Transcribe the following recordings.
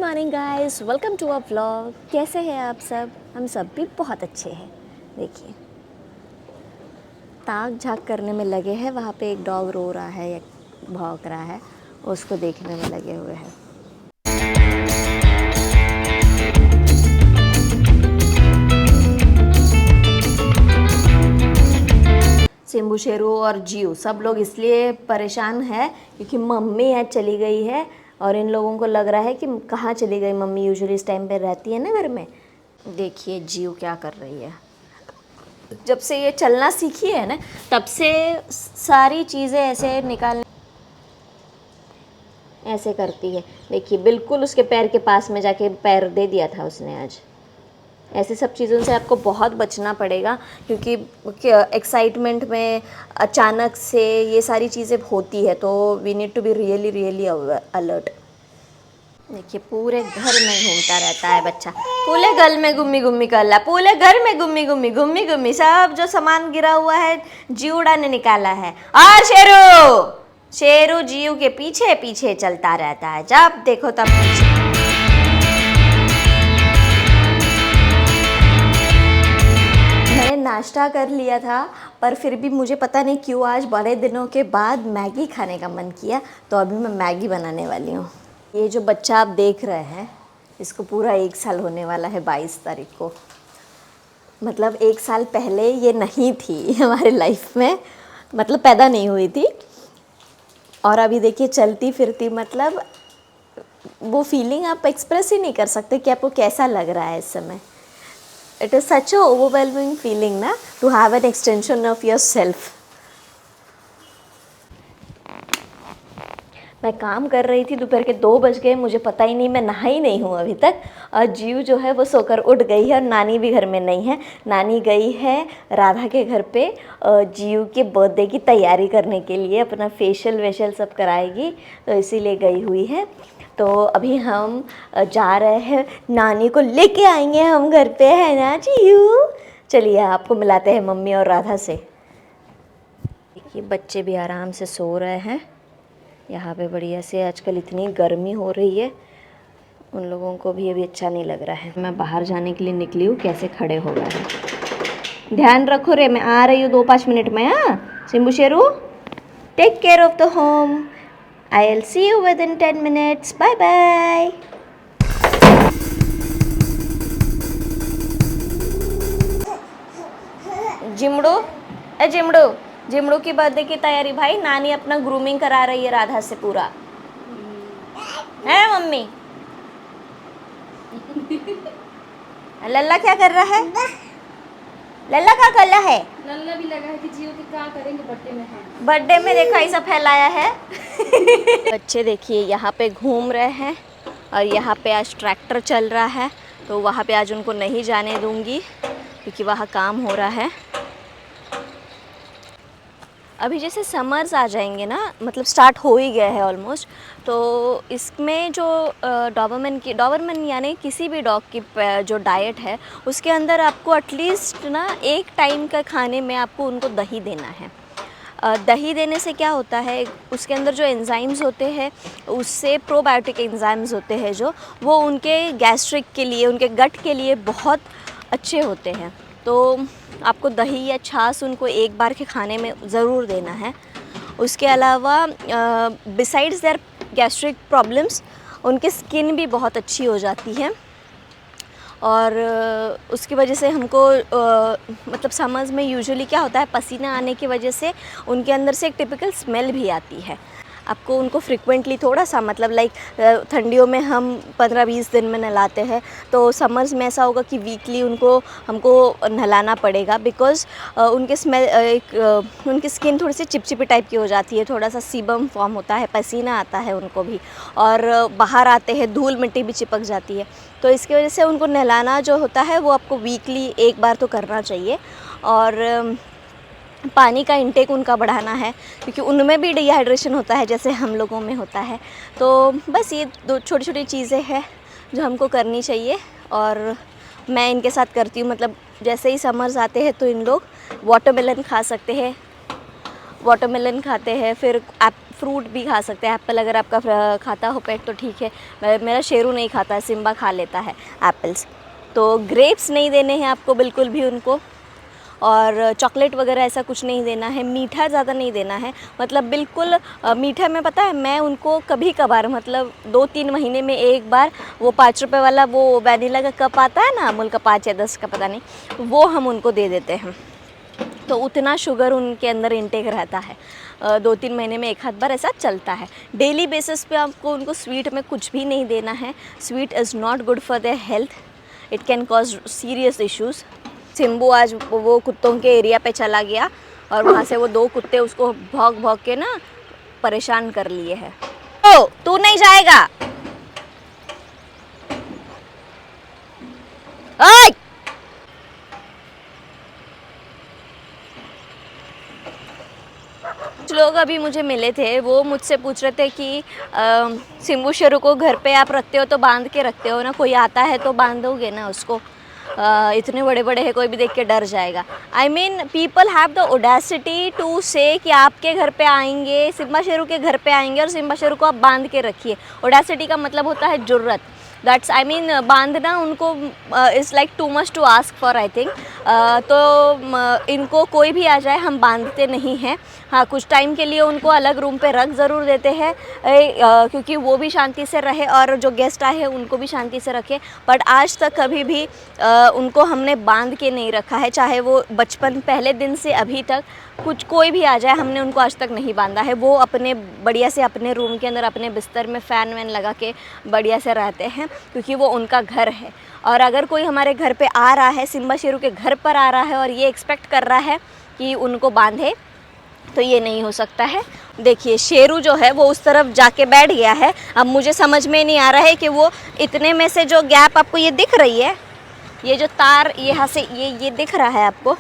Morning guys, welcome to our vlog. कैसे हैं आप सब? हम सब भी बहुत अच्छे हैं। देखिए, ताक झाक करने में लगे हैं। वहाँ पे एक डॉग रो रहा है या भौंक रहा है, उसको देखने में लगे हुए हैं। सिम्बू, शेरू और जियो सब लोग इसलिए परेशान है क्योंकि मम्मी आज चली गई है और इन लोगों को लग रहा है कि कहाँ चली गई मम्मी। यूजुअली इस टाइम पे रहती है ना घर में। देखिए जियो क्या कर रही है। जब से ये चलना सीखी है ना, तब से सारी चीज़ें ऐसे निकालने ऐसे करती है। देखिए, बिल्कुल उसके पैर के पास में जाके पैर दे दिया था उसने आज। ऐसे सब चीज़ों से आपको बहुत बचना पड़ेगा क्योंकि एक्साइटमेंट में अचानक से ये सारी चीज़ें होती है, तो we need to be really really alert. देखिए, पूरे घर में घूमता रहता है बच्चा। पूरे घर में गुम्मी गुम्मी कर रहा, पूरे घर में गुम्मी गुम्मी गुम्मी गुम्मी। सब जो सामान गिरा हुआ है जियूड़ा ने निकाला है। और शेरू शेरू जियू के पीछे पीछे चलता रहता है, जब देखो तब पीछे। मैंने नाश्ता कर लिया था, पर फिर भी मुझे पता नहीं क्यों आज बड़े दिनों के बाद मैगी खाने का मन किया, तो अभी मैं मैगी बनाने वाली हूँ। ये जो बच्चा आप देख रहे हैं, इसको पूरा 1 साल होने वाला है 22 तारीख को। मतलब 1 साल पहले ये नहीं थी हमारे लाइफ में, मतलब पैदा नहीं हुई थी। और अभी देखिए चलती फिरती, मतलब वो फीलिंग आप एक्सप्रेस ही नहीं कर सकते कि आपको कैसा लग रहा है इस समय। It is such a overwhelming feeling ना, to have an extension of your self. मैं काम कर रही थी, दोपहर के 2 बज गए, मुझे पता ही नहीं, मैं नहाई नहीं हूँ अभी तक। और जीव जो है वो सोकर उठ गई है और नानी भी घर में नहीं है। नानी गई है राधा के घर पे जीव के बर्थडे की तैयारी करने के लिए, अपना फेशियल वेशियल सब कराएगी, तो इसीलिए गई हुई है। तो अभी हम जा रहे हैं, नानी को लेके आएंगे हम घर पे, है ना जीव? चलिए आपको मिलाते हैं मम्मी और राधा से। देखिए, बच्चे भी आराम से सो रहे हैं यहाँ पे बढ़िया से। आजकल इतनी गर्मी हो रही है, उन लोगों को भी अभी अच्छा नहीं लग रहा है। मैं बाहर जाने के लिए निकली हूँ, कैसे खड़े हो गए हैं। ध्यान रखो रे, मैं आ रही हूँ 2-5 मिनट में। हाँ Simbu Sheru, take care of the home. I will see you within 10 minutes. Bye bye. Jimdu, ए जिमड़ू, जिमड़ू की बर्थडे की तैयारी भाई, नानी अपना ग्रूमिंग करा रही है राधा से पूरा। है मम्मी? लल्ला क्या कर रहा है? लल्ला क्या कर रहा है? लल्ला भी लगा है कि जियो के क्या करेंगे बर्थडे में। है बर्थडे में देखो ऐसा फैलाया है। बच्चे देखिए यहाँ पे घूम रहे हैं और यहाँ पे आज ट्रैक्टर चल रहा है, तो वहाँ पे आज उनको नहीं जाने दूंगी क्योंकि वहाँ काम हो रहा है। अभी जैसे समर्स आ जाएंगे ना, मतलब स्टार्ट हो ही गया है ऑलमोस्ट, तो इसमें जो डॉबरमैन यानी किसी भी डॉग की जो डाइट है, उसके अंदर आपको एटलीस्ट ना 1 टाइम का खाने में आपको उनको दही देना है। दही देने से क्या होता है, उसके अंदर जो एंजाइम्स होते हैं, उससे प्रोबायोटिक एंजाइम्स होते हैं जो, वो उनके गैस्ट्रिक के लिए, उनके गट के लिए बहुत अच्छे होते हैं। तो आपको दही या छाछ उनको 1 बार के खाने में ज़रूर देना है। उसके अलावा बिसाइड्स देयर गैस्ट्रिक प्रॉब्लम्स, उनकी स्किन भी बहुत अच्छी हो जाती है और उसकी वजह से हमको मतलब समर्स में यूजुअली क्या होता है, पसीना आने की वजह से उनके अंदर से एक टिपिकल स्मेल भी आती है। आपको उनको फ्रिक्वेंटली थोड़ा सा, मतलब लाइक ठंडियों में हम 15-20 दिन में नहलाते हैं, तो समर्स में ऐसा होगा कि वीकली हमको नहलाना पड़ेगा, बिकॉज़ उनके उनकी स्किन थोड़ी सी चिपचिपी टाइप की हो जाती है, थोड़ा सा सीबम फॉर्म होता है, पसीना आता है उनको भी, और बाहर आते हैं धूल मिट्टी भी चिपक जाती है। तो इसकी वजह से उनको नहलाना जो होता है वो आपको वीकली 1 बार तो करना चाहिए। और पानी का इंटेक उनका बढ़ाना है क्योंकि उनमें भी डिहाइड्रेशन होता है जैसे हम लोगों में होता है। तो बस ये 2 छोटी छोटी चीज़ें हैं जो हमको करनी चाहिए और मैं इनके साथ करती हूँ। मतलब जैसे ही समर्स आते हैं तो इन लोग वाटरमेलन खा सकते हैं, वाटरमेलन खाते हैं, फिर फ्रूट भी खा सकते हैं, एप्पल अगर आपका खाता हो पेट तो ठीक है। मेरा शेरू नहीं खाता है, सिम्बा खा लेता है एप्पल्स। तो ग्रेप्स नहीं देने हैं आपको बिल्कुल भी उनको, और चॉकलेट वगैरह ऐसा कुछ नहीं देना है। मीठा ज़्यादा नहीं देना है, मतलब बिल्कुल मीठा में पता है मैं उनको कभी कभार, मतलब 2-3 महीने में एक बार वो 5 रुपये वाला वो वैनिला का कप आता है ना, अमूल का 5 या 10 का पता नहीं, वो हम उनको दे देते हैं। तो उतना शुगर उनके अंदर इंटेक रहता है। 2-3 महीने में एक आध बार ऐसा चलता है। डेली बेसिस पे आपको उनको स्वीट में कुछ भी नहीं देना है। Sweet is not good for their health, it can cause serious issues. Simbu आज वो कुत्तों के एरिया पे चला गया और वहाँ से वो 2 कुत्ते उसको भौंक भौंक के ना परेशान कर लिए हैं। ओ तू नहीं जाएगा, ओए! कुछ लोग अभी मुझे मिले थे, वो मुझसे पूछ रहे थे कि सिम्बू शेरू को घर पे आप रखते हो तो बांध के रखते हो ना, कोई आता है तो बांधोगे ना उसको, इतने बड़े बड़े हैं कोई भी देख के डर जाएगा। I mean people have the audacity to say कि आपके घर पे आएंगे, सिम्बा शेरू के घर पे आएंगे और सिम्बा शेरू को आप बांध के रखिए। ओडेसिटी का मतलब होता है जुर्रत। दैट्स आई मीन बांधना उनको is like too much to ask for I think. तो इनको कोई भी आ जाए हम बांधते नहीं हैं। हाँ, कुछ टाइम के लिए उनको अलग रूम पे रख ज़रूर देते हैं क्योंकि वो भी शांति से रहे और जो गेस्ट आए हैं उनको भी शांति से रखे। बट आज तक कभी भी उनको हमने बांध के नहीं रखा है, चाहे वो बचपन पहले दिन से अभी तक कोई भी आ जाए, हमने उनको आज तक नहीं बांधा है। वो अपने बढ़िया से अपने रूम के अंदर अपने बिस्तर में फ़ैन वैन लगा के बढ़िया से रहते हैं क्योंकि वो उनका घर है। और अगर कोई हमारे घर पे आ रहा है, सिम्बा शेरू के घर पर आ रहा है और ये एक्सपेक्ट कर रहा है कि उनको बांधे, तो ये नहीं हो सकता है। देखिए शेरू जो है वो उस तरफ जाके बैठ गया है। अब मुझे समझ में नहीं आ रहा है कि वो इतने में से जो गैप आपको ये दिख रही है, ये जो तार यहाँ से ये दिख रहा है आपको,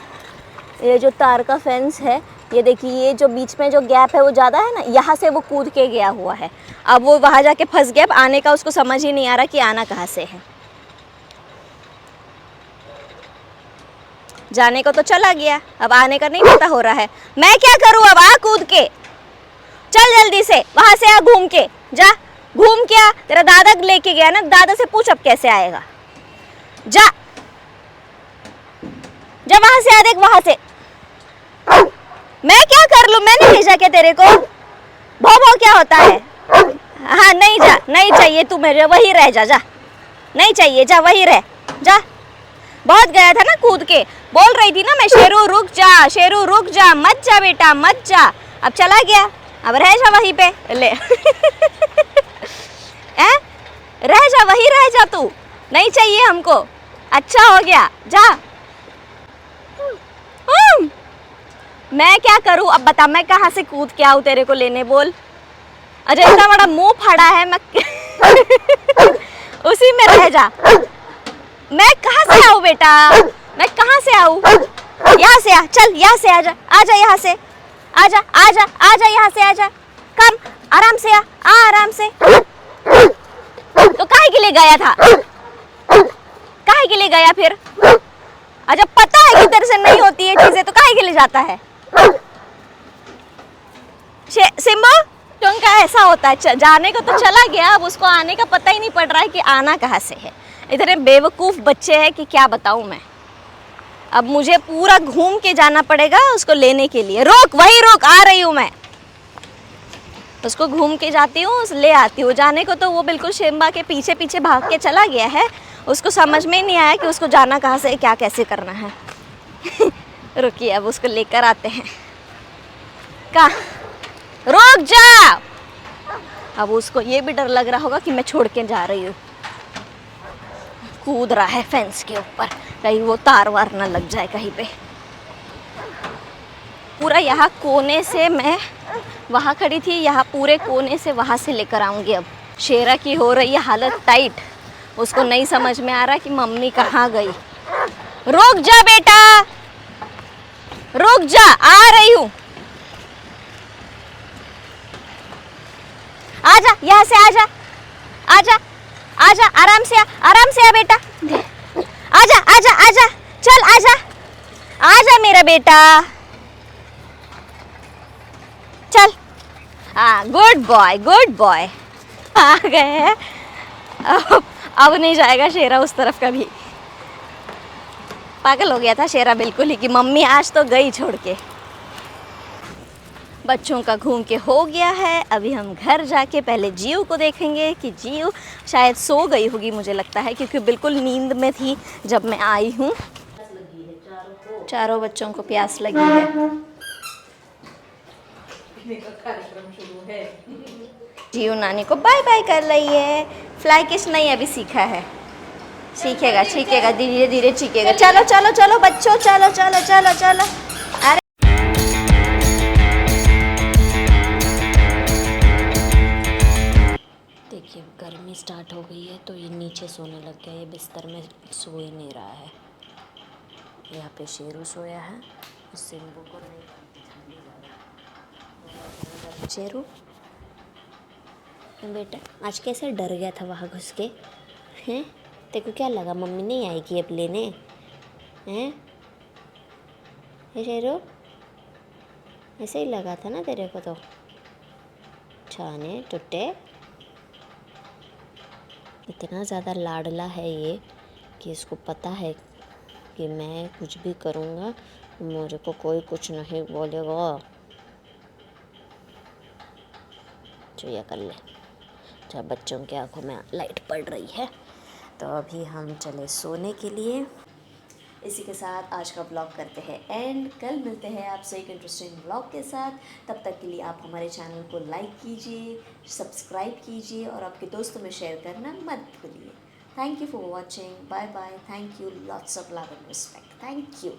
ये जो तार का फेंस है, ये देखिए ये जो बीच में जो गैप है वो ज़्यादा है ना, यहाँ से वो कूद के गया हुआ है। अब वो वहाँ जाके फंस गया, अब आने का उसको समझ ही नहीं आ रहा कि आना कहाँ से है। जाने को तो चला गया, अब आने का नहीं पता हो रहा है। मैं क्या करूँ अब, आ कूद के चल जल्दी से, वहाँ से आ घूम के जा, घूम के आ। तेरा दादा लेके गया ना, दादा से पूछ अब कैसे आएगा। जा जा वहाँ से आ, देख वहाँ से। मैं क्या कर लूँ, मैंने भेजा क्या तेरे को? भौ भौ क्या होता है? हाँ नहीं जा, नहीं चाहिए तू मेरे, वही रह जा, जा नहीं चाहिए, जा वही रह जा। बहुत गया था ना कूद के, बोल रही थी ना मैं, शेरू रुक जा, शेरू रुक जा, मत जा बेटा मत जा। अब चला गया, अब रह जा वहीं पे, ले रह जा, वहीं रह जा, तू नहीं चाहिए हमको, अच्छा हो गया, जा। मैं क्या करूं अब बता, मैं कहाँ से कूद के आऊं तेरे को लेने, बोल। अरे इतना बड़ा मुंह फाड़ा है, मैं उसी में रह जा। मैं कहाँ से आऊं बेटा, मैं कहाँ से आऊं? यहाँ से आ, चल यहाँ से आजा, आजा यहाँ से, आजा आजा आजा यहाँ से आजा, कम आराम से आ आराम से। तो काहे के लिए गया था, काहे के लिए गया फिर? अच्छा पता है कि तेरे से नहीं होती है चीजें तो काहे के लिए जाता है? सिम्बू तुमका ऐसा होता है, जाने को तो चला गया, अब उसको आने का पता ही नहीं पड़ रहा है कि आना कहाँ से है। इतने बेवकूफ़ बच्चे हैं कि क्या बताऊँ मैं। अब मुझे पूरा घूम के जाना पड़ेगा उसको लेने के लिए। रोक, वही रोक, आ रही हूँ मैं, उसको घूम के जाती हूँ, ले आती हूँ। जाने को तो वो बिल्कुल सिम्बा के पीछे पीछे भाग के चला गया है, उसको समझ में ही नहीं आया कि उसको जाना कहाँ से, क्या कैसे करना है। रुकिए अब उसको लेकर आते हैं। कहाँ, रुक जा। अब उसको ये भी डर लग रहा होगा कि मैं छोड़ के जा रही हूँ। कूद रहा है फेंस के ऊपर, कहीं वो तार वार ना लग जाए कहीं पे। पूरा यहाँ कोने से मैं वहाँ खड़ी थी, यहाँ पूरे कोने से वहाँ से लेकर आऊँगी। अब शेरा की हो रही है हालत टाइट, उसको नहीं समझ में आ रहा कि मम्मी कहाँ गई। रुक जा बेटा, रुक जा, आ रही हूँ। आजा यहाँ से, आजा आजा आजा, आराम से आ, आराम से आ बेटा, आजा आजा आजा, चल आजा आजा मेरा बेटा, चल हाँ, गुड बॉय आ गए हैं। अब नहीं जाएगा शेरा उस तरफ कभी। पागल हो गया था शेरा बिल्कुल ही कि मम्मी आज तो गई छोड़ के। बच्चों का घूम के हो गया है। अभी हम घर जाके पहले जियो को देखेंगे कि जियो शायद सो गई होगी, मुझे लगता है, क्योंकि बिल्कुल नींद में थी जब मैं आई हूँ। चारों बच्चों को प्यास लगी है। कार्यक्रम शुरू है। जियो नानी को बाय बाय कर रही है। फ्लाई किस नहीं अभी सीखा है, सीखेगा धीरे धीरे सीखेगा। चलो चलो चलो बच्चों, चलो चलो चलो चलो। अरे देखिए गर्मी स्टार्ट हो गई है तो ये नीचे सोने लग गया। ये बिस्तर में सो ही नहीं रहा है। यहाँ पे शेरू सोया है, सिम्बू को नहीं। शेरू बेटा आज कैसे डर गया था वहाँ घुस के? हैं तेरे को क्या लगा मम्मी नहीं आएगी अब लेने? हैं शेरू ऐसे ही लगा था ना तेरे को तो। छाने टुट्टे इतना ज़्यादा लाडला है ये कि इसको पता है कि मैं कुछ भी करूँगा मुझे को कोई कुछ नहीं बोलेगा। चुया कर ले। जब बच्चों की आंखों में लाइट पड़ रही है तो अभी हम चले सोने के लिए। इसी के साथ आज का ब्लॉग करते हैं एंड। कल मिलते हैं आपसे एक इंटरेस्टिंग ब्लॉग के साथ। तब तक के लिए आप हमारे चैनल को लाइक कीजिए, सब्सक्राइब कीजिए और आपके दोस्तों में शेयर करना मत भूलिए। Thank you for watching. Bye bye. Thank you. Lots of love and respect. Thank you.